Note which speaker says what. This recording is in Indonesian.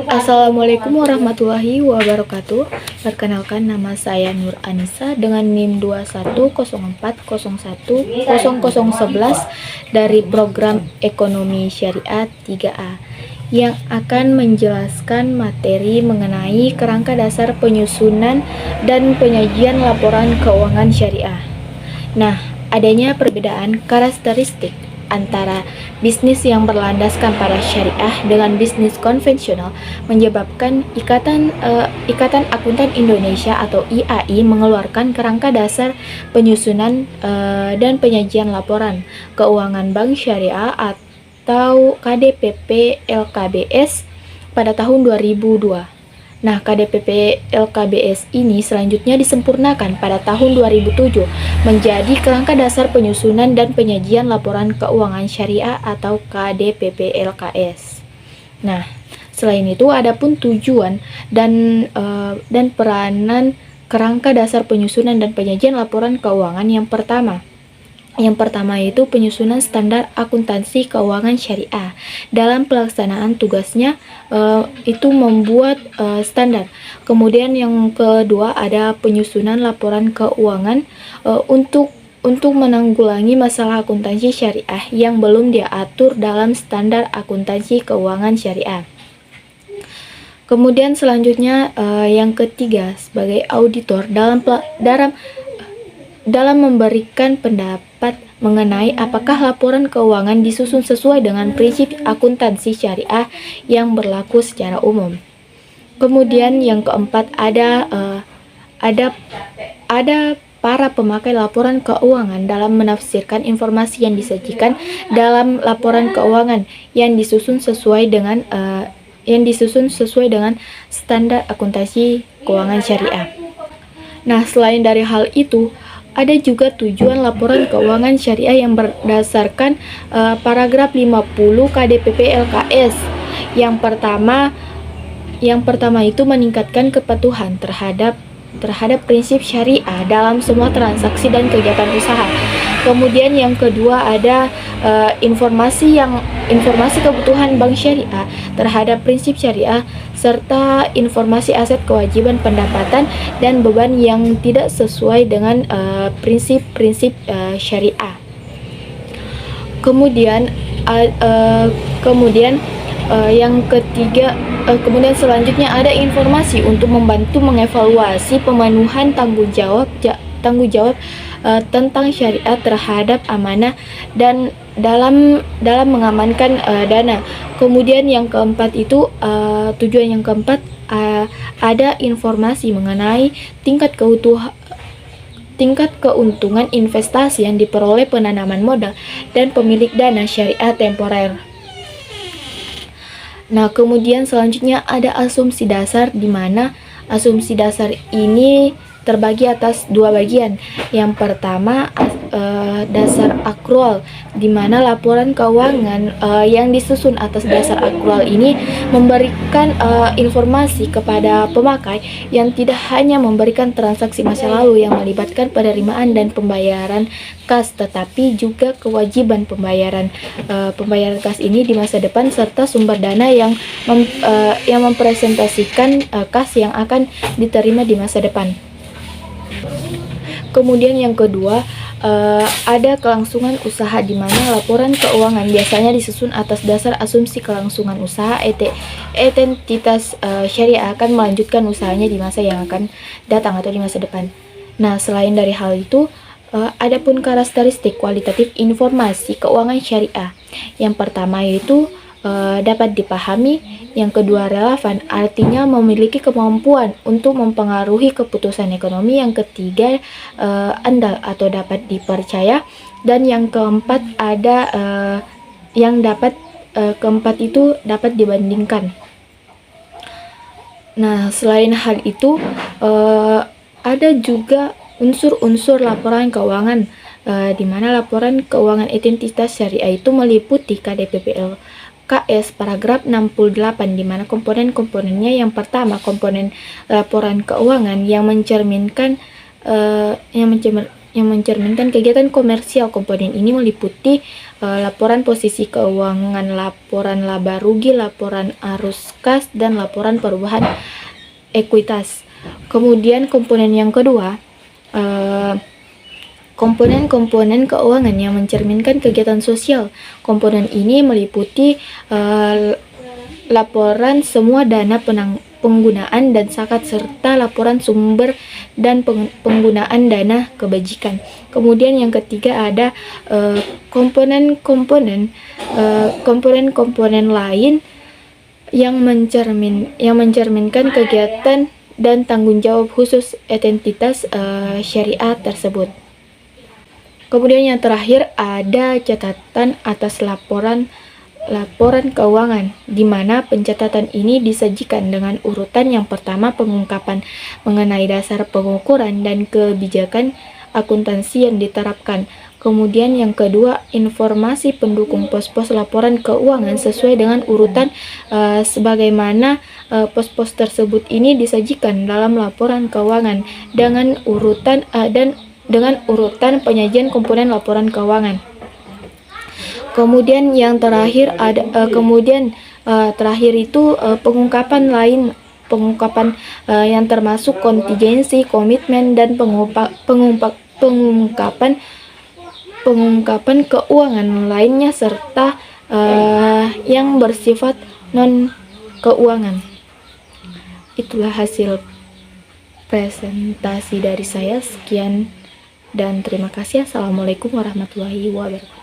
Speaker 1: Assalamualaikum warahmatullahi wabarakatuh. Perkenalkan, nama saya Nur Anissa dengan NIM 2104010011 dari program Ekonomi Syariah 3A yang akan menjelaskan materi mengenai kerangka dasar penyusunan dan penyajian laporan keuangan syariah. Nah, adanya perbedaan karakteristik antara bisnis yang berlandaskan pada syariah dengan bisnis konvensional menyebabkan Ikatan Akuntan Indonesia atau IAI mengeluarkan kerangka dasar penyusunan dan penyajian laporan keuangan bank syariah atau KDPP LKBS pada tahun 2002. Nah, KDPP LKBS ini selanjutnya disempurnakan pada tahun 2007 menjadi kerangka dasar penyusunan dan penyajian laporan keuangan syariah atau KDPP LKS. Nah, selain itu adapun tujuan dan peranan kerangka dasar penyusunan dan penyajian laporan keuangan yang pertama yaitu penyusunan standar akuntansi keuangan syariah. Dalam pelaksanaan tugasnya itu membuat standar. Kemudian yang kedua ada penyusunan laporan keuangan untuk menanggulangi masalah akuntansi syariah yang belum diatur dalam standar akuntansi keuangan syariah. Kemudian selanjutnya yang ketiga sebagai auditor dalam memberikan pendapat mengenai apakah laporan keuangan disusun sesuai dengan prinsip akuntansi syariah yang berlaku secara umum. Kemudian yang keempat ada para pemakai laporan keuangan dalam menafsirkan informasi yang disajikan dalam laporan keuangan yang disusun sesuai dengan standar akuntansi keuangan syariah. Nah, selain dari hal itu, ada juga tujuan laporan keuangan syariah yang berdasarkan paragraf 50 KDPP LKS. Yang pertama itu meningkatkan kepatuhan terhadap prinsip syariah dalam semua transaksi dan kegiatan usaha. Kemudian yang kedua ada informasi kebutuhan bank syariah terhadap prinsip syariah serta informasi aset kewajiban pendapatan dan beban yang tidak sesuai dengan prinsip-prinsip syariah. Kemudian yang ketiga, kemudian selanjutnya ada informasi untuk membantu mengevaluasi pemenuhan tanggung jawab tentang syariat terhadap amanah dan dalam mengamankan dana. Kemudian yang keempat itu tujuan yang keempat ada informasi mengenai tingkat keuntungan investasi yang diperoleh penanaman modal dan pemilik dana syariah temporer. Nah, kemudian selanjutnya ada asumsi dasar, di mana asumsi dasar ini terbagi atas dua bagian. Yang pertama dasar akrual, di mana laporan keuangan yang disusun atas dasar akrual ini memberikan informasi kepada pemakai yang tidak hanya memberikan transaksi masa lalu yang melibatkan penerimaan dan pembayaran kas, tetapi juga kewajiban pembayaran kas ini di masa depan serta sumber dana yang mempresentasikan kas yang akan diterima di masa depan. Kemudian yang kedua ada kelangsungan usaha, di mana laporan keuangan biasanya disusun atas dasar asumsi kelangsungan usaha. Entitas syariah akan melanjutkan usahanya di masa yang akan datang atau di masa depan. Nah, selain dari hal itu, adapun karakteristik kualitatif informasi keuangan syariah. Yang pertama yaitu dapat dipahami, yang kedua relevan, artinya memiliki kemampuan untuk mempengaruhi keputusan ekonomi, yang ketiga andal atau dapat dipercaya, dan yang keempat keempat itu dapat dibandingkan. Nah, selain hal itu ada juga unsur-unsur laporan keuangan, di mana laporan keuangan entitas syariah itu meliputi KDPP KS paragraf 68, di mana komponen-komponennya yang pertama komponen laporan keuangan yang mencerminkan kegiatan komersial. Komponen ini meliputi laporan posisi keuangan, laporan laba rugi, laporan arus kas, dan laporan perubahan ekuitas. Kemudian komponen yang kedua, komponen-komponen keuangan yang mencerminkan kegiatan sosial. Komponen ini meliputi laporan semua dana penggunaan dan zakat serta laporan sumber dan penggunaan dana kebajikan. Kemudian yang ketiga ada komponen-komponen lain yang mencerminkan kegiatan dan tanggung jawab khusus entitas syariah tersebut. Kemudian yang terakhir ada catatan atas laporan keuangan, di mana pencatatan ini disajikan dengan urutan. Yang pertama, pengungkapan mengenai dasar pengukuran dan kebijakan akuntansi yang diterapkan. Kemudian yang kedua, informasi pendukung pos-pos laporan keuangan sesuai dengan urutan sebagaimana pos-pos tersebut ini disajikan dalam laporan keuangan dengan urutan penyajian komponen laporan keuangan. Kemudian yang terakhir ada terakhir itu pengungkapan yang termasuk kontingensi, komitmen, dan pengungkapan keuangan lainnya serta yang bersifat non keuangan. Itulah hasil presentasi dari saya. Sekian dan terima kasih. Assalamualaikum warahmatullahi wabarakatuh.